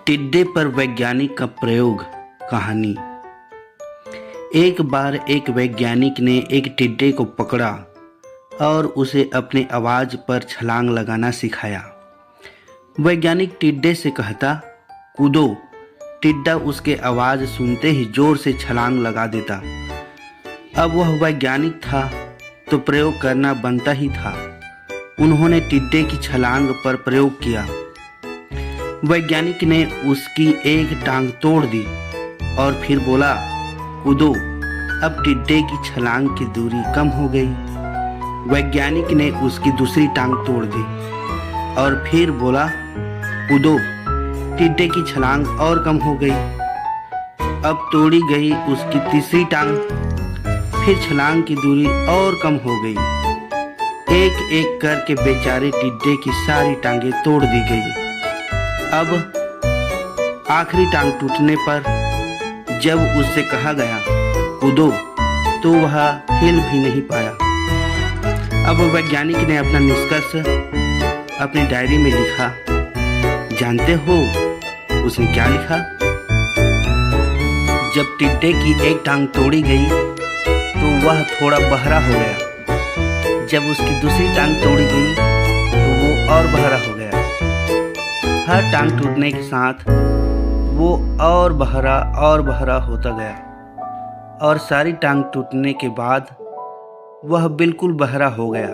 टिड्डे पर वैज्ञानिक का प्रयोग। कहानी। एक बार एक वैज्ञानिक ने एक टिड्डे को पकड़ा और उसे अपने आवाज़ पर छलांग लगाना सिखाया। वैज्ञानिक टिड्डे से कहता, कूदो। टिड्डा उसके आवाज़ सुनते ही जोर से छलांग लगा देता। अब वह वैज्ञानिक था तो प्रयोग करना बनता ही था। उन्होंने टिड्डे की छलांग पर प्रयोग किया। वैज्ञानिक ने उसकी एक टांग तोड़ दी और फिर बोला, कूदो। अब टिड्डे की छलांग की दूरी कम हो गई। वैज्ञानिक ने उसकी दूसरी टांग तोड़ दी और फिर बोला, कूदो। टिड्डे की छलांग और कम हो गई। अब तोड़ी गई उसकी तीसरी टांग, फिर छलांग की दूरी और कम हो गई। एक एक करके बेचारे टिड्डे की सारी टांगें तोड़ दी गई। अब आखिरी टांग टूटने पर जब उससे कहा गया, कूदो, तो वह हिल भी नहीं पाया। अब वैज्ञानिक ने अपना निष्कर्ष अपनी डायरी में लिखा। जानते हो उसने क्या लिखा? जब टिड्डे की एक टांग तोड़ी गई तो वह थोड़ा बहरा हो गया। जब उसकी दूसरी टांग तोड़ी गई तो वो और बहरा हो गया। हर टांग टूटने के साथ वो और बहरा होता गया और सारी टांग टूटने के बाद वह बिल्कुल बहरा हो गया।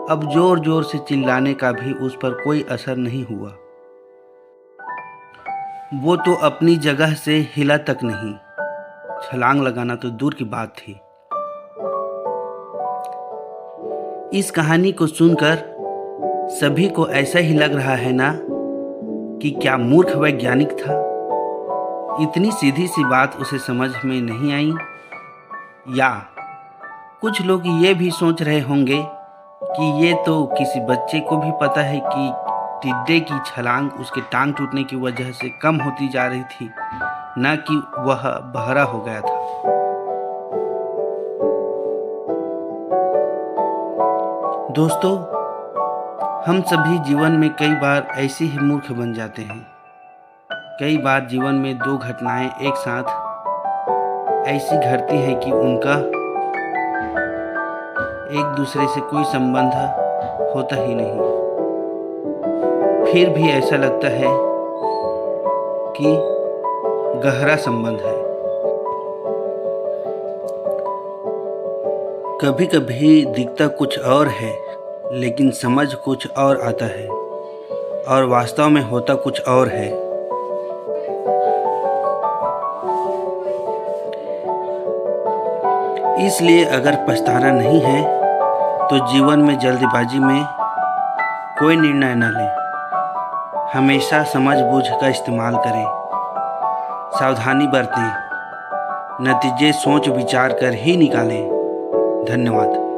अब जोर जोर से चिल्लाने का भी उस पर कोई असर नहीं हुआ। वो तो अपनी जगह से हिला तक नहीं। छलांग लगाना तो दूर की बात थी। इस कहानी को सुनकर सभी को ऐसा ही लग रहा है ना कि क्या मूर्ख वैज्ञानिक था। इतनी सीधी सी बात उसे समझ में नहीं आई। या कुछ लोग ये भी सोच रहे होंगे कि ये तो किसी बच्चे को भी पता है कि टिड्डे की छलांग उसके टांग टूटने की वजह से कम होती जा रही थी, न कि वह बहरा हो गया था। दोस्तों, हम सभी जीवन में कई बार ऐसे ही मूर्ख बन जाते हैं। कई बार जीवन में दो घटनाएं एक साथ ऐसी घटती हैं कि उनका एक दूसरे से कोई संबंध होता ही नहीं। फिर भी ऐसा लगता है कि गहरा संबंध है। कभी कभी दिखता कुछ और है लेकिन समझ कुछ और आता है और वास्तव में होता कुछ और है। इसलिए अगर पछताना नहीं है तो जीवन में जल्दबाजी में कोई निर्णय न लें। हमेशा समझ बूझ का इस्तेमाल करें, सावधानी बरतें, नतीजे सोच विचार कर ही निकालें। धन्यवाद।